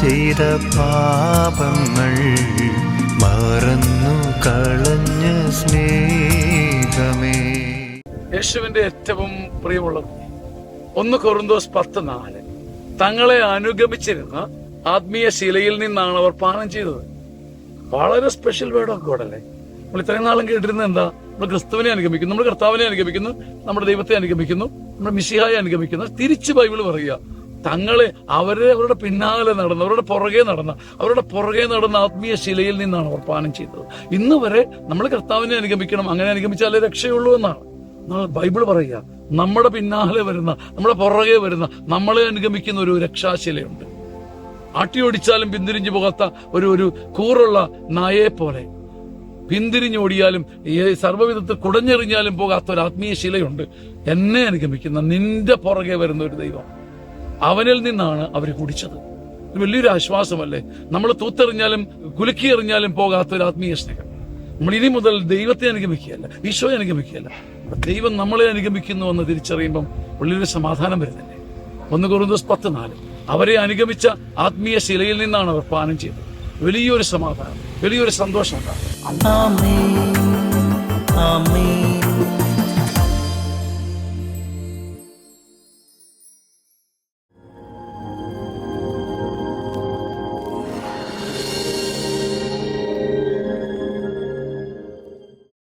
ചെയ്ത പാപങ്ങൾ മറന്നു കളഞ്ഞ സ്നേഹമേ. യേശുവിന്റെ ഏറ്റവും പ്രിയമുള്ളത് 1 കൊരിന്തോസ് 10:4 തങ്ങളെ അനുഗമിച്ചിരുന്ന ആത്മീയ ശിലയിൽ നിന്നാണ് അവർ പാനം ചെയ്തത്. വളരെ സ്പെഷ്യൽ വേർഡ് ഓഫ് ഗോഡ് അല്ലേ? നമ്മൾ ഇത്രയും നാളും കേട്ടിരുന്നത് എന്താ? നമ്മൾ ക്രിസ്തുവിനെ അനുഗമിക്കുന്നു, നമ്മൾ കർത്താവിനെ അനുഗമിക്കുന്നു, നമ്മുടെ ദൈവത്തെ അനുഗമിക്കുന്നു, നമ്മുടെ മിശിഹായെ അനുഗമിക്കുന്നു. തിരിച്ച് ബൈബിൾ പറയുക, തങ്ങളെ അവരുടെ പിന്നാലെ നടന്ന, അവരുടെ പുറകെ നടന്ന ആത്മീയ ശിലയിൽ നിന്നാണ് അവർ പാനം ചെയ്തത്. ഇന്ന് വരെ നമ്മൾ കർത്താവിനെ അനുഗമിക്കണം, അങ്ങനെ അനുഗമിച്ചാലേ രക്ഷയുള്ളൂ എന്നാണ് ബൈബിൾ പറയുക. നമ്മുടെ പിന്നാലെ വരുന്ന, നമ്മുടെ പുറകെ വരുന്ന, നമ്മളെ അനുഗമിക്കുന്ന ഒരു രക്ഷാശിലയുണ്ട്. ആട്ടിയോടിച്ചാലും പിന്തിരിഞ്ഞു പോകാത്ത ഒരു കൂറുള്ള നായയെ പോലെ പിന്തിരിഞ്ഞോടിയാലും സർവ്വവിധത്തിൽ കുടഞ്ഞെറിഞ്ഞാലും പോകാത്ത ഒരു ആത്മീയ ശിലയുണ്ട്. എന്നെ അനുഗമിക്കുന്ന, നിന്റെ പുറകെ വരുന്ന ഒരു ദൈവം. അവനിൽ നിന്നാണ് അവർ കുടിച്ചത്. വലിയൊരു ആശ്വാസമല്ലേ? നമ്മൾ തൂത്തെറിഞ്ഞാലും കുലുക്കിയെറിഞ്ഞാലും പോകാത്ത ഒരു ആത്മീയ സ്നേഹം. നമ്മൾ ഇനി മുതൽ ദൈവത്തെ അനുഗമിക്കുകയല്ല, ഈശോയെ അനുഗമിക്കുകയല്ല, ദൈവം നമ്മളെ അനുഗമിക്കുന്നു എന്ന് തിരിച്ചറിയുമ്പം വലിയൊരു സമാധാനം വരുന്നില്ലേ? 1 കൊരിന്തോസ് 10:4 അവരെ അനുഗമിച്ച ആത്മീയ ശിലയിൽ നിന്നാണ് അവർ പാനം ചെയ്തത്. വലിയൊരു സമാധാനം, വലിയൊരു സന്തോഷം ഉണ്ടാകും.